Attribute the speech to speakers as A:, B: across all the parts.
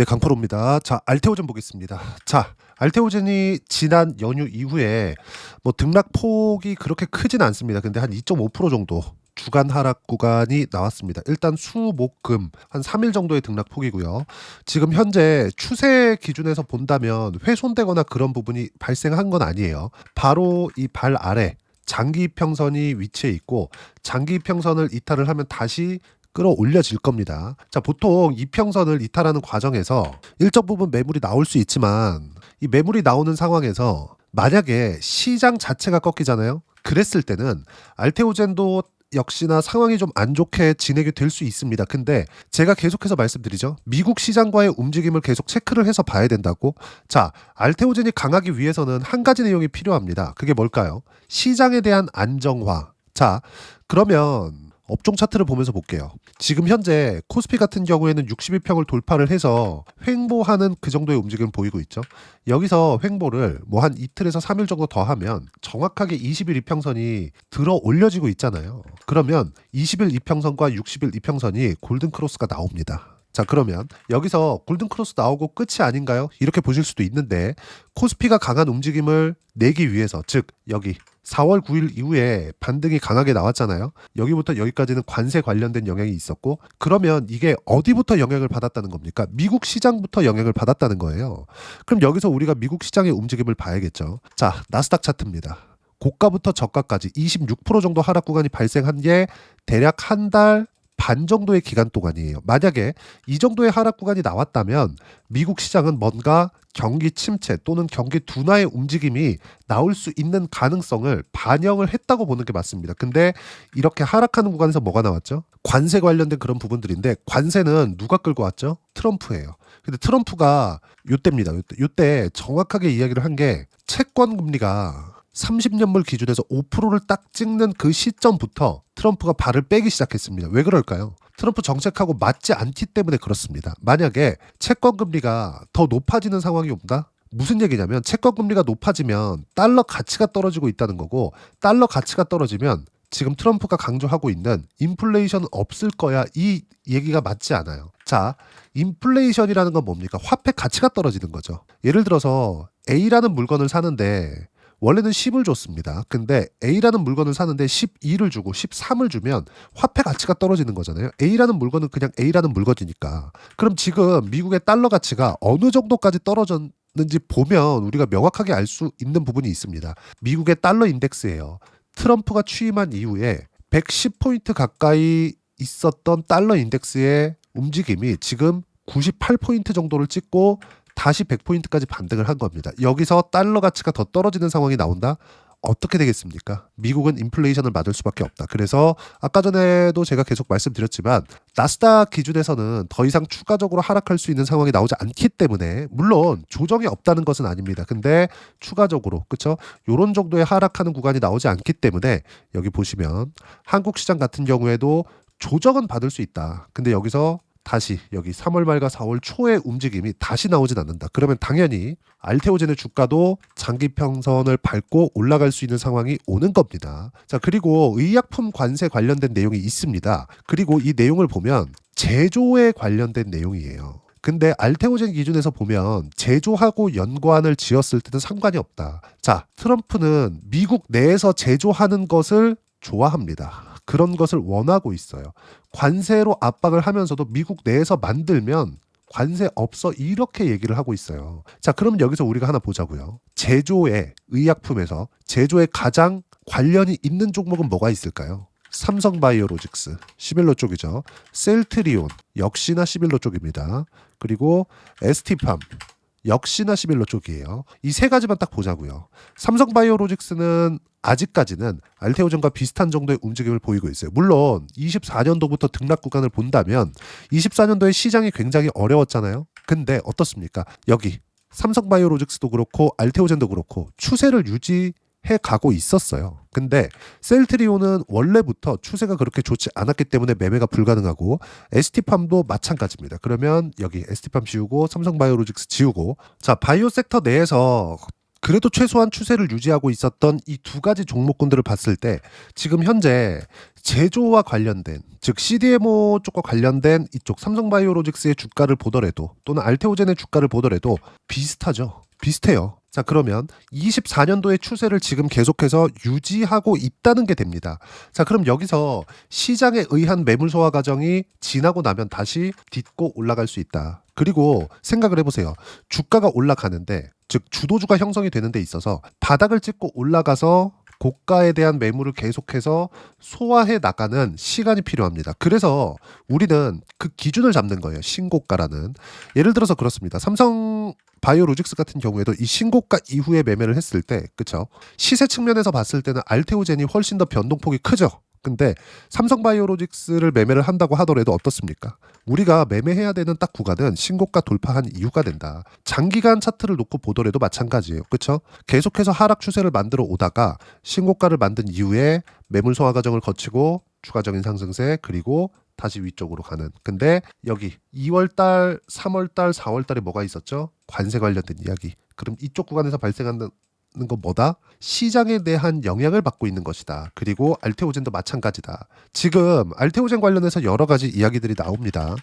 A: 네, 강프로입니다. 자, 알테오젠 보겠습니다. 자, 알테오젠이 지난 연휴 이후에 뭐 등락폭이 그렇게 크진 않습니다. 근데 한 2.5% 정도 주간 하락 구간이 나왔습니다. 일단 수, 목, 금 한 3일 정도의 등락폭이고요. 지금 현재 추세 기준에서 본다면 훼손되거나 그런 부분이 발생한 건 아니에요. 바로 이 발 아래 장기 이평선이 위치해 있고 장기 이평선을 이탈을 하면 다시 끌어올려질 겁니다. 자, 보통 이평선을 이탈하는 과정에서 일정 부분 매물이 나올 수 있지만 이 매물이 나오는 상황에서 만약에 시장 자체가 꺾이잖아요. 그랬을 때는 알테오젠도 역시나 상황이 좀 안 좋게 진행이 될 수 있습니다. 근데 제가 계속해서 말씀드리죠. 미국 시장과의 움직임을 계속 체크를 해서 봐야 된다고. 자, 알테오젠이 강하기 위해서는 한 가지 내용이 필요합니다. 그게 뭘까요? 시장에 대한 안정화. 자, 그러면 업종 차트를 보면서 볼게요. 지금 현재 코스피 같은 경우에는 62평을 돌파를 해서 횡보하는 그 정도의 움직임을 보이고 있죠. 여기서 횡보를 뭐 한 이틀에서 3일 정도 더 하면 정확하게 20일 이평선이 들어 올려지고 있잖아요. 그러면 20일 이평선과 60일 이평선이 골든크로스가 나옵니다. 자, 그러면 여기서 골든크로스 나오고 끝이 아닌가요? 이렇게 보실 수도 있는데 코스피가 강한 움직임을 내기 위해서, 즉 여기 4월 9일 이후에 반등이 강하게 나왔잖아요. 여기부터 여기까지는 관세 관련된 영향이 있었고, 그러면 이게 어디부터 영향을 받았다는 겁니까? 미국 시장부터 영향을 받았다는 거예요. 그럼 여기서 우리가 미국 시장의 움직임을 봐야겠죠. 자, 나스닥 차트입니다. 고가부터 저가까지 26% 정도 하락 구간이 발생한 게 대략 한 달 반 정도의 기간 동안이에요. 만약에 이 정도의 하락 구간이 나왔다면 미국 시장은 뭔가 경기 침체 또는 경기 둔화의 움직임이 나올 수 있는 가능성을 반영을 했다고 보는 게 맞습니다. 근데 이렇게 하락하는 구간에서 뭐가 나왔죠? 관세 관련된 그런 부분들인데, 관세는 누가 끌고 왔죠? 트럼프예요. 근데 트럼프가 요때입니다. 요때 정확하게 이야기를 한 게 채권 금리가 30년물 기준에서 5%를 딱 찍는 그 시점부터 트럼프가 발을 빼기 시작했습니다. 왜 그럴까요? 트럼프 정책하고 맞지 않기 때문에 그렇습니다. 만약에 채권 금리가 더 높아지는 상황이 온다? 무슨 얘기냐면 채권 금리가 높아지면 달러 가치가 떨어지고 있다는 거고, 달러 가치가 떨어지면 지금 트럼프가 강조하고 있는 인플레이션 없을 거야, 이 얘기가 맞지 않아요. 자, 인플레이션이라는 건 뭡니까? 화폐 가치가 떨어지는 거죠. 예를 들어서 A라는 물건을 사는데 원래는 10을 줬습니다. 근데 A라는 물건을 사는데 12를 주고 13을 주면 화폐 가치가 떨어지는 거잖아요. A라는 물건은 그냥 A라는 물건이니까. 그럼 지금 미국의 달러 가치가 어느 정도까지 떨어졌는지 보면 우리가 명확하게 알 수 있는 부분이 있습니다. 미국의 달러 인덱스예요. 트럼프가 취임한 이후에 110포인트 가까이 있었던 달러 인덱스의 움직임이 지금 98포인트 정도를 찍고 다시 100포인트까지 반등을 한 겁니다. 여기서 달러 가치가 더 떨어지는 상황이 나온다? 어떻게 되겠습니까? 미국은 인플레이션을 맞을 수밖에 없다. 그래서 아까 전에도 제가 계속 말씀드렸지만 나스닥 기준에서는 더 이상 추가적으로 하락할 수 있는 상황이 나오지 않기 때문에, 물론 조정이 없다는 것은 아닙니다. 근데 추가적으로, 그렇죠? 요런 정도의 하락하는 구간이 나오지 않기 때문에 여기 보시면 한국 시장 같은 경우에도 조정은 받을 수 있다. 근데 여기서 다시 여기 3월 말과 4월 초의 움직임이 다시 나오진 않는다. 그러면 당연히 알테오젠의 주가도 장기평선을 밟고 올라갈 수 있는 상황이 오는 겁니다. 자, 그리고 의약품 관세 관련된 내용이 있습니다. 그리고 이 내용을 보면 제조에 관련된 내용이에요. 근데 알테오젠 기준에서 보면 제조하고 연관을 지었을 때는 상관이 없다. 자, 트럼프는 미국 내에서 제조하는 것을 좋아합니다. 그런 것을 원하고 있어요. 관세로 압박을 하면서도 미국 내에서 만들면 관세 없어, 이렇게 얘기를 하고 있어요. 자, 그럼 여기서 우리가 하나 보자고요. 제조의 의약품에서 제조에 가장 관련이 있는 종목은 뭐가 있을까요? 삼성바이오로직스, 시빌로 쪽이죠. 셀트리온, 역시나 시빌로 쪽입니다. 그리고 ST팜, 역시나 시빌로 쪽이에요. 이 세 가지만 딱 보자고요. 삼성바이오로직스는 아직까지는 알테오젠과 비슷한 정도의 움직임을 보이고 있어요. 물론 24년도부터 등락 구간을 본다면 24년도에 시장이 굉장히 어려웠잖아요. 근데 어떻습니까? 여기 삼성바이오로직스도 그렇고 알테오젠도 그렇고 추세를 유지해 가고 있었어요. 근데 셀트리온은 원래부터 추세가 그렇게 좋지 않았기 때문에 매매가 불가능하고, ST팜도 마찬가지입니다. 그러면 여기 ST팜 지우고 삼성바이오로직스 지우고, 자, 바이오 섹터 내에서 그래도 최소한 추세를 유지하고 있었던 이 두 가지 종목군들을 봤을 때 지금 현재 제조와 관련된, 즉 CDMO 쪽과 관련된 이쪽 삼성바이오로직스의 주가를 보더라도 또는 알테오젠의 주가를 보더라도 비슷하죠. 비슷해요. 자, 그러면 24년도의 추세를 지금 계속해서 유지하고 있다는 게 됩니다. 자, 그럼 여기서 시장에 의한 매물 소화 과정이 지나고 나면 다시 딛고 올라갈 수 있다. 그리고 생각을 해보세요. 주가가 올라가는데, 즉 주도주가 형성이 되는 데 있어서 바닥을 찍고 올라가서 고가에 대한 매물을 계속해서 소화해 나가는 시간이 필요합니다. 그래서 우리는 그 기준을 잡는 거예요. 신고가라는. 예를 들어서 그렇습니다. 삼성 바이오로직스 같은 경우에도 이 신고가 이후에 매매를 했을 때, 그쵸? 시세 측면에서 봤을 때는 알테오젠이 훨씬 더 변동폭이 크죠. 근데 삼성바이오로직스를 매매를 한다고 하더라도 어떻습니까? 우리가 매매해야 되는 딱 구간은 신고가 돌파한 이유가 된다. 장기간 차트를 놓고 보더라도 마찬가지예요. 그렇죠? 계속해서 하락 추세를 만들어 오다가 신고가를 만든 이후에 매물 소화 과정을 거치고 추가적인 상승세, 그리고 다시 위쪽으로 가는. 근데 여기 2월달, 3월달, 4월달에 뭐가 있었죠? 관세 관련된 이야기. 그럼 이쪽 구간에서 발생하는 건 뭐다? 시장에 대한 영향을 받고 있는 것이다. 그리고 알테오젠도 마찬가지다. 지금 알테오젠 관련해서 여러 가지 이야기들이 나옵니다.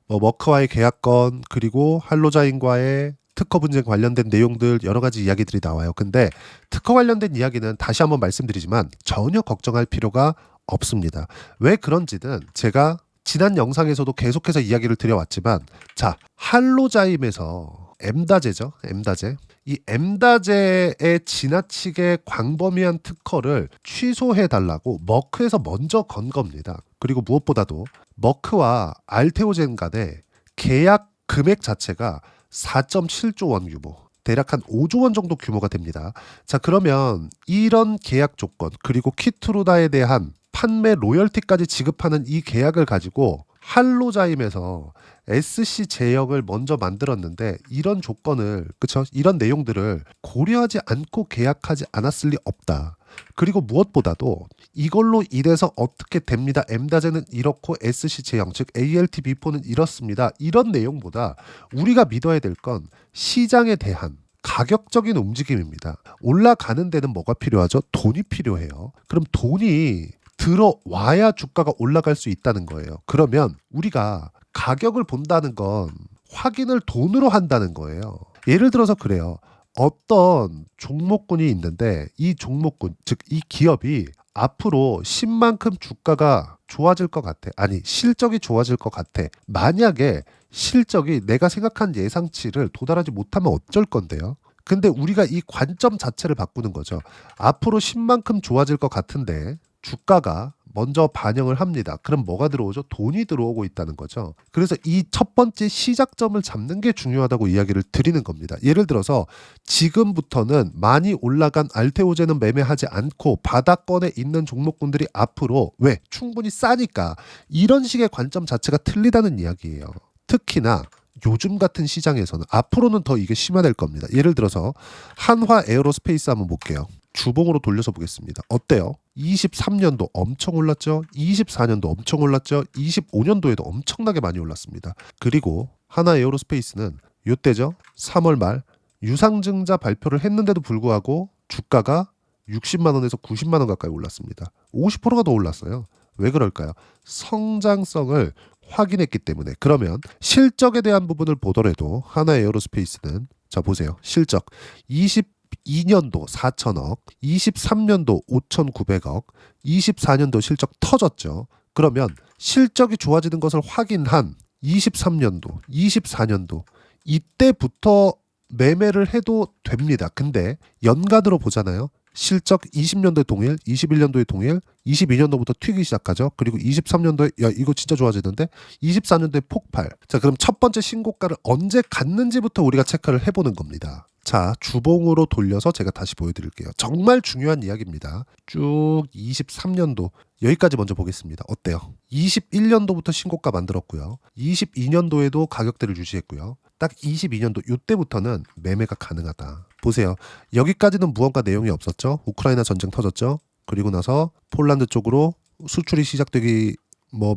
A: 머크와의 계약건, 그리고 할로자인과의 특허 분쟁 관련된 내용들, 여러 가지 이야기들이 나와요. 근데 특허 관련된 이야기는 다시 한번 말씀드리지만 전혀 걱정할 필요가 없습니다. 왜 그런지는 제가 지난 영상에서도 계속해서 이야기를 드려왔지만, 자, 할로자임에서 엠다제죠. 엠다제. 이 엠다제의 지나치게 광범위한 특허를 취소해달라고 머크에서 먼저 건 겁니다. 그리고 무엇보다도 머크와 알테오젠 간의 계약 금액 자체가 4.7조 원 규모, 대략 한 5조 원 정도 규모가 됩니다. 자, 그러면 이런 계약 조건, 그리고 키트루다에 대한 판매 로열티까지 지급하는 이 계약을 가지고 할로자임에서 SC 제약을 먼저 만들었는데, 이런 조건을, 그쵸? 이런 내용들을 고려하지 않고 계약하지 않았을 리 없다. 그리고 무엇보다도 이걸로 인해서 어떻게 됩니다. 엠다제는 이렇고 SC 제형, 즉 ALT B4는 이렇습니다. 이런 내용보다 우리가 믿어야 될 건 시장에 대한 가격적인 움직임입니다. 올라가는 데는 뭐가 필요하죠? 돈이 필요해요. 그럼 돈이 들어와야 주가가 올라갈 수 있다는 거예요. 그러면 우리가 가격을 본다는 건 확인을 돈으로 한다는 거예요. 예를 들어서 그래요. 어떤 종목군이 있는데 이 종목군, 즉 이 기업이 앞으로 10만큼 주가가 좋아질 것 같아. 아니, 실적이 좋아질 것 같아. 만약에 실적이 내가 생각한 예상치를 도달하지 못하면 어쩔 건데요? 근데 우리가 이 관점 자체를 바꾸는 거죠. 앞으로 10만큼 좋아질 것 같은데 주가가 먼저 반영을 합니다. 그럼 뭐가 들어오죠? 돈이 들어오고 있다는 거죠. 그래서 이 첫 번째 시작점을 잡는 게 중요하다고 이야기를 드리는 겁니다. 예를 들어서 지금부터는 많이 올라간 알테오젠은 매매하지 않고 바닥권에 있는 종목군들이 앞으로, 왜? 충분히 싸니까, 이런 식의 관점 자체가 틀리다는 이야기예요. 특히나 요즘 같은 시장에서는 앞으로는 더 이게 심화될 겁니다. 예를 들어서 한화 에어로스페이스 한번 볼게요. 주봉으로 돌려서 보겠습니다. 어때요? 23년도 엄청 올랐죠? 24년도 엄청 올랐죠? 25년도에도 엄청나게 많이 올랐습니다. 그리고 하나 에어로스페이스는 이때죠? 3월 말 유상증자 발표를 했는데도 불구하고 주가가 60만 원에서 90만 원 가까이 올랐습니다. 50%가 더 올랐어요. 왜 그럴까요? 성장성을 확인했기 때문에. 그러면 실적에 대한 부분을 보더라도 하나 에어로스페이스는, 자 보세요. 실적 22년도 4천억, 23년도 5,900억, 24년도 실적 터졌죠. 그러면 실적이 좋아지는 것을 확인한 23년도, 24년도 이때부터 매매를 해도 됩니다. 근데 연간으로 보잖아요. 실적 20년도에 동일, 21년도에 동일, 22년도부터 튀기 시작하죠. 그리고 23년도에 야 이거 진짜 좋아지는데 24년도에 폭발. 자, 그럼 첫 번째 신고가를 언제 갔는지부터 우리가 체크를 해보는 겁니다. 자, 주봉으로 돌려서 제가 다시 보여드릴게요. 정말 중요한 이야기입니다. 쭉 23년도 여기까지 먼저 보겠습니다. 어때요? 21년도부터 신고가 만들었고요. 22년도에도 가격대를 유지했고요. 딱 22년도 이때부터는 매매가 가능하다. 보세요. 여기까지는 무언가 내용이 없었죠. 우크라이나 전쟁 터졌죠. 그리고 나서 폴란드 쪽으로 수출이 시작되기,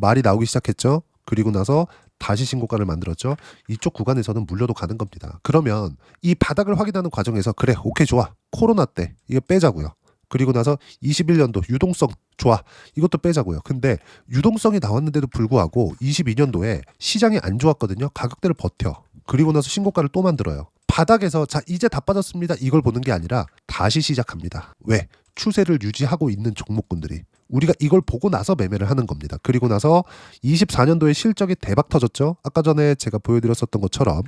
A: 말이 나오기 시작했죠. 그리고 나서 다시 신고가를 만들었죠. 이쪽 구간에서는 물려도 가는 겁니다. 그러면 이 바닥을 확인하는 과정에서 그래 오케이 좋아 코로나 때 이거 빼자고요. 그리고 나서 21년도 유동성 좋아 이것도 빼자고요. 근데 유동성이 나왔는데도 불구하고 22년도에 시장이 안 좋았거든요. 가격대를 버텨. 그리고 나서 신고가를 또 만들어요. 바닥에서 자 이제 다 빠졌습니다. 이걸 보는 게 아니라 다시 시작합니다. 왜? 추세를 유지하고 있는 종목군들이 우리가 이걸 보고 나서 매매를 하는 겁니다. 그리고 나서 24년도에 실적이 대박 터졌죠. 아까 전에 제가 보여드렸었던 것처럼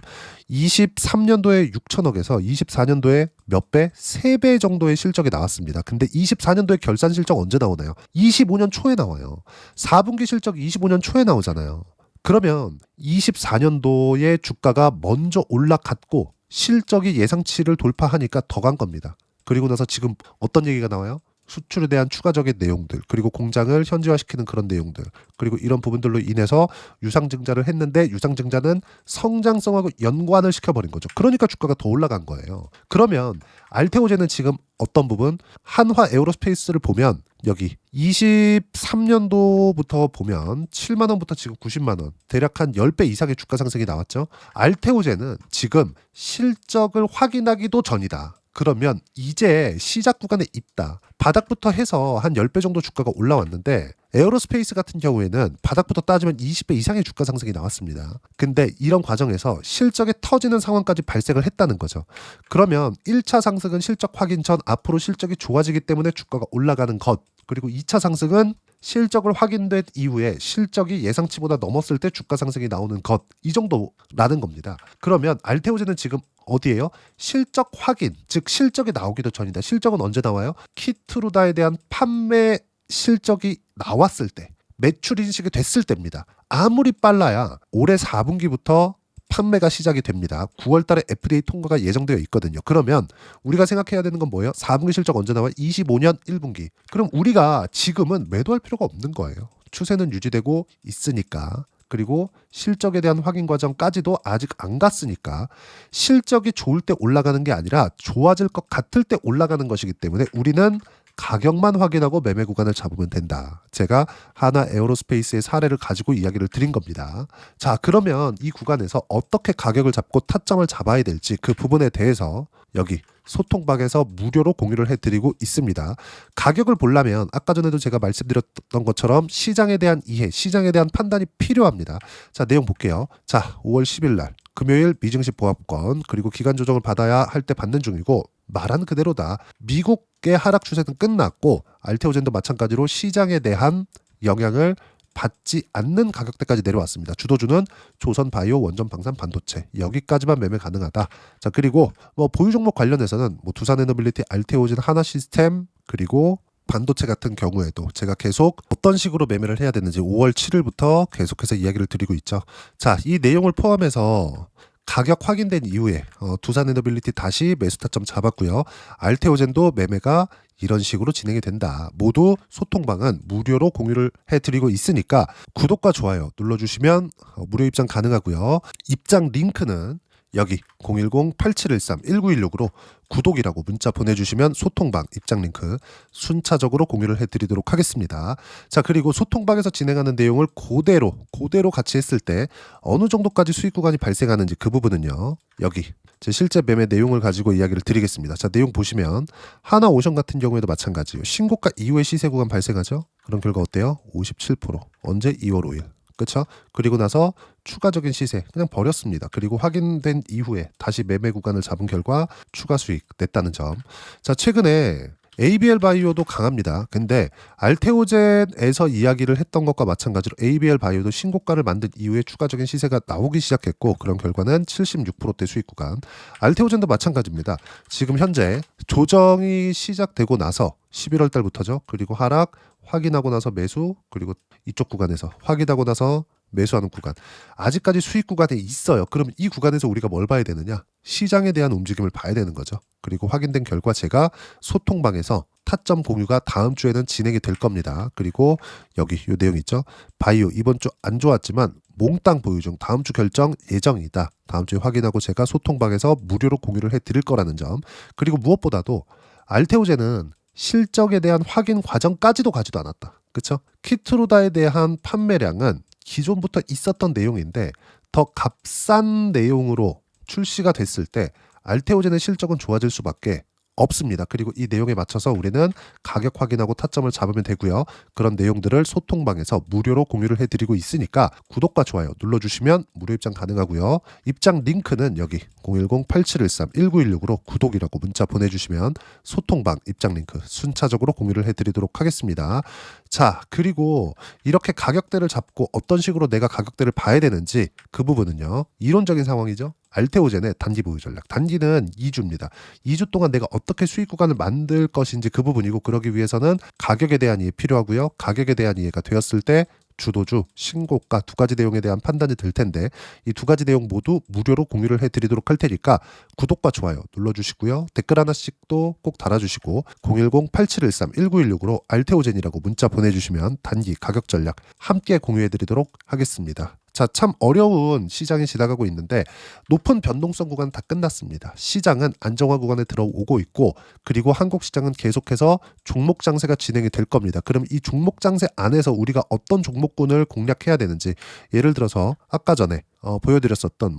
A: 23년도에 6천억에서 24년도에 몇 배? 3배 정도의 실적이 나왔습니다. 근데 24년도에 결산 실적 언제 나오나요? 25년 초에 나와요. 4분기 실적이 25년 초에 나오잖아요. 그러면 24년도에 주가가 먼저 올라갔고 실적이 예상치를 돌파하니까 더 간 겁니다. 그리고 나서 지금 어떤 얘기가 나와요? 수출에 대한 추가적인 내용들, 그리고 공장을 현지화시키는 그런 내용들, 그리고 이런 부분들로 인해서 유상증자를 했는데 유상증자는 성장성하고 연관을 시켜버린 거죠. 그러니까 주가가 더 올라간 거예요. 그러면 알테오제는 지금 어떤 부분? 한화 에어로스페이스를 보면 여기 23년도부터 보면 7만 원부터 지금 90만 원, 대략 한 10배 이상의 주가 상승이 나왔죠. 알테오제는 지금 실적을 확인하기도 전이다. 그러면 이제 시작 구간에 있다. 바닥부터 해서 한 10배 정도 주가가 올라왔는데 에어로스페이스 같은 경우에는 바닥부터 따지면 20배 이상의 주가 상승이 나왔습니다. 근데 이런 과정에서 실적이 터지는 상황까지 발생을 했다는 거죠. 그러면 1차 상승은 실적 확인 전 앞으로 실적이 좋아지기 때문에 주가가 올라가는 것, 그리고 2차 상승은 실적을 확인된 이후에 실적이 예상치보다 넘었을 때 주가 상승이 나오는 것, 이 정도라는 겁니다. 그러면 알테오제는 지금 어디예요? 실적 확인, 즉 실적이 나오기도 전이다. 실적은 언제 나와요? 키트루다에 대한 판매 실적이 나왔을 때, 매출 인식이 됐을 때입니다. 아무리 빨라야 올해 4분기부터 판매가 시작이 됩니다. 9월 달에 FDA 통과가 예정되어 있거든요. 그러면 우리가 생각해야 되는 건 뭐예요? 4분기 실적 언제 나와요? 25년 1분기. 그럼 우리가 지금은 매도할 필요가 없는 거예요. 추세는 유지되고 있으니까. 그리고 실적에 대한 확인 과정까지도 아직 안 갔으니까 실적이 좋을 때 올라가는 게 아니라 좋아질 것 같을 때 올라가는 것이기 때문에 우리는 가격만 확인하고 매매 구간을 잡으면 된다. 제가 하나 에어로스페이스의 사례를 가지고 이야기를 드린 겁니다. 자, 그러면 이 구간에서 어떻게 가격을 잡고 타점을 잡아야 될지 그 부분에 대해서 여기 소통방에서 무료로 공유를 해드리고 있습니다. 가격을 보려면 아까 전에도 제가 말씀드렸던 것처럼 시장에 대한 이해, 시장에 대한 판단이 필요합니다. 자, 내용 볼게요. 자, 5월 10일 날 금요일 미증시 보합권 그리고 기간 조정을 받아야 할 때 받는 중이고 말한 그대로다. 미국의 하락 추세는 끝났고 알테오젠도 마찬가지로 시장에 대한 영향을 받지 않는 가격대까지 내려왔습니다. 주도주는 조선바이오, 원전방산, 반도체 여기까지만 매매 가능하다. 자, 그리고 뭐 보유 종목 관련해서는 뭐 두산에너빌리티, 알테오젠, 하나시스템 그리고 반도체 같은 경우에도 제가 계속 어떤 식으로 매매를 해야 되는지 5월 7일부터 계속해서 이야기를 드리고 있죠. 자, 이 내용을 포함해서 가격 확인된 이후에 두산에너빌리티 다시 매수 타점 잡았고요. 알테오젠도 매매가 이런 식으로 진행이 된다. 모두 소통방은 무료로 공유를 해드리고 있으니까 구독과 좋아요 눌러주시면 무료 입장 가능하고요. 입장 링크는 여기 010-8713-1916으로 구독이라고 문자 보내주시면 소통방 입장 링크 순차적으로 공유를 해드리도록 하겠습니다. 자, 그리고 소통방에서 진행하는 내용을 그대로 같이 했을 때 어느 정도까지 수익 구간이 발생하는지 그 부분은요. 여기 제 실제 매매 내용을 가지고 이야기를 드리겠습니다. 자, 내용 보시면 하나오션 같은 경우에도 마찬가지예요. 신고가 이후에 시세 구간 발생하죠. 그런 결과 어때요? 57%. 언제? 2월 5일. 그렇죠? 그리고 나서 추가적인 시세 그냥 버렸습니다. 그리고 확인된 이후에 다시 매매 구간을 잡은 결과 추가 수익 냈다는 점. 자, 최근에 ABL 바이오도 강합니다. 근데 알테오젠에서 이야기를 했던 것과 마찬가지로 ABL 바이오도 신고가를 만든 이후에 추가적인 시세가 나오기 시작했고 그런 결과는 76%대 수익 구간. 알테오젠도 마찬가지입니다. 지금 현재 조정이 시작되고 나서 11월 달부터죠. 그리고 하락 확인하고 나서 매수 그리고 이쪽 구간에서 확인하고 나서 매수하는 구간 아직까지 수익 구간에 있어요. 그럼 이 구간에서 우리가 뭘 봐야 되느냐? 시장에 대한 움직임을 봐야 되는 거죠. 그리고 확인된 결과 제가 소통방에서 타점 공유가 다음 주에는 진행이 될 겁니다. 그리고 여기 이 내용 있죠. 바이오 이번 주 안 좋았지만 몽땅 보유 중 다음 주 결정 예정이다. 다음 주에 확인하고 제가 소통방에서 무료로 공유를 해드릴 거라는 점. 그리고 무엇보다도 알테오젠은 실적에 대한 확인 과정까지도 가지도 않았다. 그렇죠? 키트루다에 대한 판매량은 기존부터 있었던 내용인데 더 값싼 내용으로 출시가 됐을 때 알테오젠의 실적은 좋아질 수밖에 없습니다. 그리고 이 내용에 맞춰서 우리는 가격 확인하고 타점을 잡으면 되고요. 그런 내용들을 소통방에서 무료로 공유를 해드리고 있으니까 구독과 좋아요 눌러주시면 무료 입장 가능하고요. 입장 링크는 여기 010-8713-1916으로 구독이라고 문자 보내주시면 소통방 입장 링크 순차적으로 공유를 해드리도록 하겠습니다. 자, 그리고 이렇게 가격대를 잡고 어떤 식으로 내가 가격대를 봐야 되는지 그 부분은요. 이론적인 상황이죠. 알테오젠의 단기 보유 전략. 단기는 2주입니다. 2주 동안 내가 어떻게 수익 구간을 만들 것인지 그 부분이고, 그러기 위해서는 가격에 대한 이해 필요하고요. 가격에 대한 이해가 되었을 때 주도주, 신고가 두 가지 내용에 대한 판단이 들 텐데 이 두 가지 내용 모두 무료로 공유를 해드리도록 할 테니까 구독과 좋아요 눌러주시고요. 댓글 하나씩도 꼭 달아주시고 010-8713-1916으로 알테오젠이라고 문자 보내주시면 단기 가격 전략 함께 공유해드리도록 하겠습니다. 자, 참 어려운 시장이 지나가고 있는데 높은 변동성 구간 다 끝났습니다. 시장은 안정화 구간에 들어오고 있고, 그리고 한국 시장은 계속해서 종목 장세가 진행이 될 겁니다. 그럼 이 종목 장세 안에서 우리가 어떤 종목군을 공략해야 되는지, 예를 들어서 아까 전에 보여드렸었던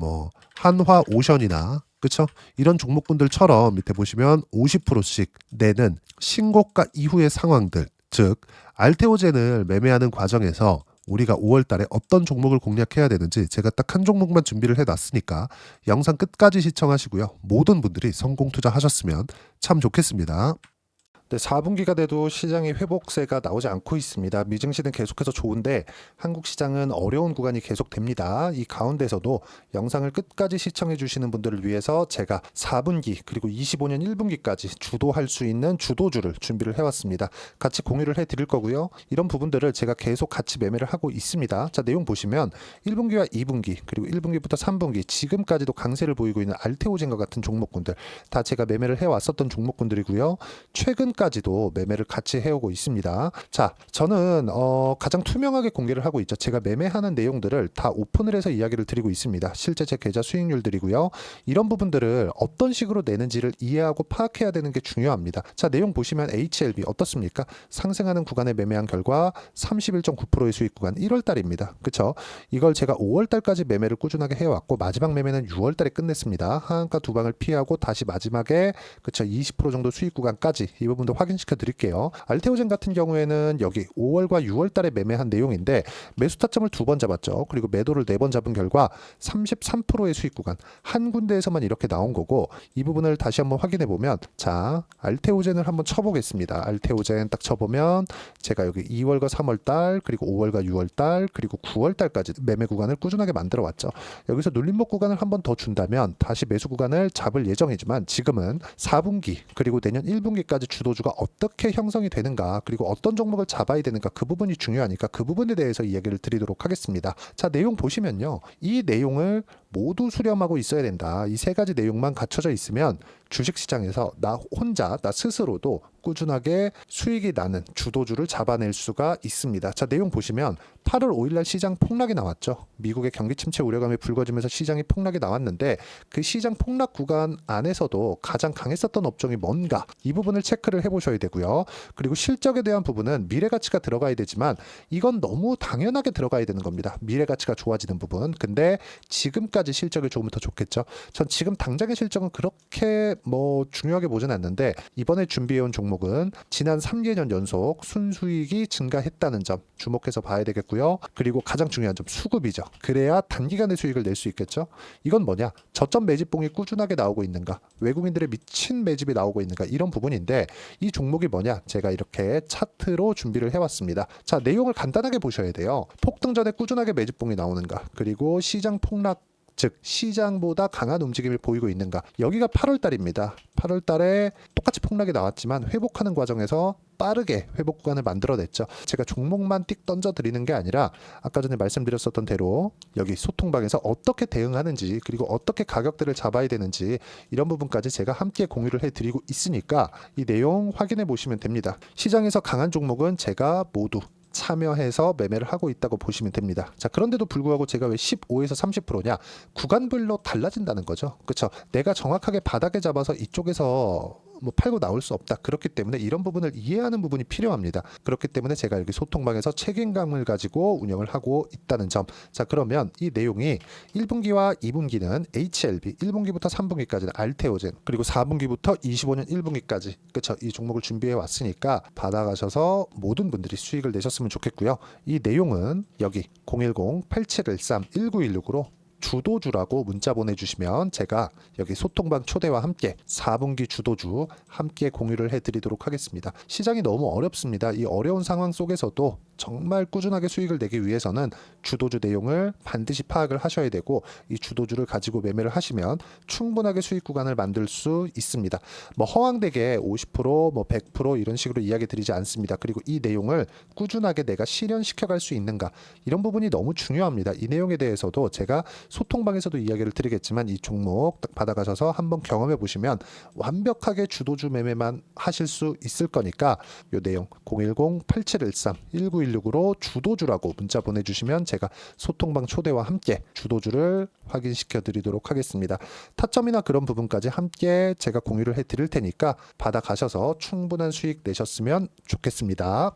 A: 한화 오션이나 그쵸? 이런 종목군들처럼 밑에 보시면 50%씩 내는 신고가 이후의 상황들, 즉 알테오젠을 매매하는 과정에서 우리가 5월 달에 어떤 종목을 공략해야 되는지 제가 딱 한 종목만 준비를 해놨으니까 영상 끝까지 시청하시고요. 모든 분들이 성공 투자하셨으면 참 좋겠습니다. 네, 4분기가 돼도 시장의 회복세가 나오지 않고 있습니다. 미증시는 계속해서 좋은데 한국 시장은 어려운 구간이 계속됩니다. 이 가운데서도 영상을 끝까지 시청해 주시는 분들을 위해서 제가 4분기 그리고 25년 1분기까지 주도할 수 있는 주도주를 준비를 해왔습니다. 같이 공유를 해드릴 거고요. 이런 부분들을 제가 계속 같이 매매를 하고 있습니다. 자, 내용 보시면 1분기와 2분기 그리고 1분기부터 3분기 지금까지도 강세를 보이고 있는 알테오젠과 같은 종목군들 다 제가 매매를 해왔었던 종목군들이고요. 최근까지도 매매를 같이 해오고 있습니다. 자, 저는 가장 투명하게 공개를 하고 있죠. 제가 매매하는 내용들을 다 오픈을 해서 이야기를 드리고 있습니다. 실제 제 계좌 수익률들이고요. 이런 부분들을 어떤 식으로 내는지를 이해하고 파악해야 되는 게 중요합니다. 자, 내용 보시면 HLB 어떻습니까? 상승하는 구간에 매매한 결과 31.9%의 수익 구간 1월 달입니다. 그쵸? 이걸 제가 5월 달까지 매매를 꾸준하게 해왔고 마지막 매매는 6월 달에 끝냈습니다. 하한가 두 방을 피하고 다시 마지막에 그쵸 20% 정도 수익 구간까지 이 부분도 확인시켜 드릴게요. 알테오젠 같은 경우에는 여기 5월과 6월 달에 매매한 내용인데 매수 타점을 2번 잡았죠. 그리고 매도를 4번 잡은 결과 33%의 수익 구간 한 군데에서만 이렇게 나온 거고, 이 부분을 다시 한번 확인해 보면 자, 알테오젠을 한번 쳐보겠습니다. 알테오젠 딱 쳐보면 제가 여기 2월과 3월 달 그리고 5월과 6월 달 그리고 9월 달까지 매매 구간을 꾸준하게 만들어 왔죠. 여기서 눌림목 구간을 한번 더 준다면 다시 매수 구간을 잡을 예정이지만 지금은 4분기 그리고 내년 1분기까지 주도주가 어떻게 형성이 되는가, 그리고 어떤 종목을 잡아야 되는가, 그 부분이 중요하니까 그 부분에 대해서 이야기를 드리도록 하겠습니다. 자, 내용 보시면요. 이 내용을 모두 수렴하고 있어야 된다. 이 세 가지 내용만 갖춰져 있으면 주식시장에서 나 혼자, 나 스스로도 꾸준하게 수익이 나는 주도주를 잡아낼 수가 있습니다. 자, 내용 보시면 8월 5일날 시장 폭락이 나왔죠. 미국의 경기 침체 우려감이 불거지면서 시장이 폭락이 나왔는데 그 시장 폭락 구간 안에서도 가장 강했었던 업종이 뭔가, 이 부분을 체크를 해보셔야 되고요. 그리고 실적에 대한 부분은 미래가치가 들어가야 되지만 이건 너무 당연하게 들어가야 되는 겁니다. 미래가치가 좋아지는 부분. 근데 지금까지 실적이 조금 더 좋겠죠. 전 지금 당장의 실적은 그렇게 중요하게 보진 않는데 이번에 준비해온 종목은 지난 3개년 연속 순수익이 증가했다는 점 주목해서 봐야 되겠고요. 그리고 가장 중요한 점 수급이죠. 그래야 단기간에 수익을 낼 수 있겠죠. 이건 뭐냐? 저점 매집봉이 꾸준하게 나오고 있는가? 외국인들의 미친 매집이 나오고 있는가? 이런 부분인데 이 종목이 뭐냐? 제가 이렇게 차트로 준비를 해왔습니다. 자, 내용을 간단하게 보셔야 돼요. 폭등 전에 꾸준하게 매집봉이 나오는가? 그리고 시장 폭락, 즉 시장보다 강한 움직임을 보이고 있는가. 여기가 8월 달입니다. 8월 달에 똑같이 폭락이 나왔지만 회복하는 과정에서 빠르게 회복 구간을 만들어냈죠. 제가 종목만 띡 던져드리는 게 아니라 아까 전에 말씀드렸었던 대로 여기 소통방에서 어떻게 대응하는지 그리고 어떻게 가격대를 잡아야 되는지 이런 부분까지 제가 함께 공유를 해드리고 있으니까 이 내용 확인해 보시면 됩니다. 시장에서 강한 종목은 제가 모두
B: 참여해서 매매를 하고 있다고 보시면 됩니다. 자, 그런데도 불구하고 제가 왜 15에서 30%냐? 구간별로 달라진다는 거죠. 그렇죠? 내가 정확하게 바닥에 잡아서 이쪽에서 뭐 팔고 나올 수 없다. 그렇기 때문에 이런 부분을 이해하는 부분이 필요합니다. 그렇기 때문에 제가 여기 소통방에서 책임감을 가지고 운영을 하고 있다는 점. 자, 그러면 이 내용이 1분기와 2분기는 HLB, 1분기부터 3분기까지는 알테오젠, 그리고 4분기부터 25년 1분기까지, 그렇죠? 이 종목을 준비해 왔으니까 받아가셔서 모든 분들이 수익을 내셨으면 좋겠고요. 이 내용은 여기 010-8713-1916으로 주도주라고 문자 보내주시면 제가 여기 소통방 초대와 함께 4분기 주도주 함께 공유를 해드리도록 하겠습니다. 시장이 너무 어렵습니다. 이 어려운 상황 속에서도 정말 꾸준하게 수익을 내기 위해서는 주도주 내용을 반드시 파악을 하셔야 되고, 이 주도주를 가지고 매매를 하시면 충분하게 수익 구간을 만들 수 있습니다. 뭐 허황되게 50%, 뭐 100% 이런 식으로 이야기 드리지 않습니다. 그리고 이 내용을 꾸준하게 내가 실현시켜 갈 수 있는가, 이런 부분이 너무 중요합니다. 이 내용에 대해서도 제가 소통방에서도 이야기를 드리겠지만 이 종목 딱 받아가셔서 한번 경험해 보시면 완벽하게 주도주 매매만 하실 수 있을 거니까 이 내용 010-8713-1916으로 주도주라고 문자 보내주시면 제가 소통방 초대와 함께 주도주를 확인시켜 드리도록 하겠습니다. 타점이나 그런 부분까지 함께 제가 공유를 해 드릴 테니까 받아가셔서 충분한 수익 내셨으면 좋겠습니다.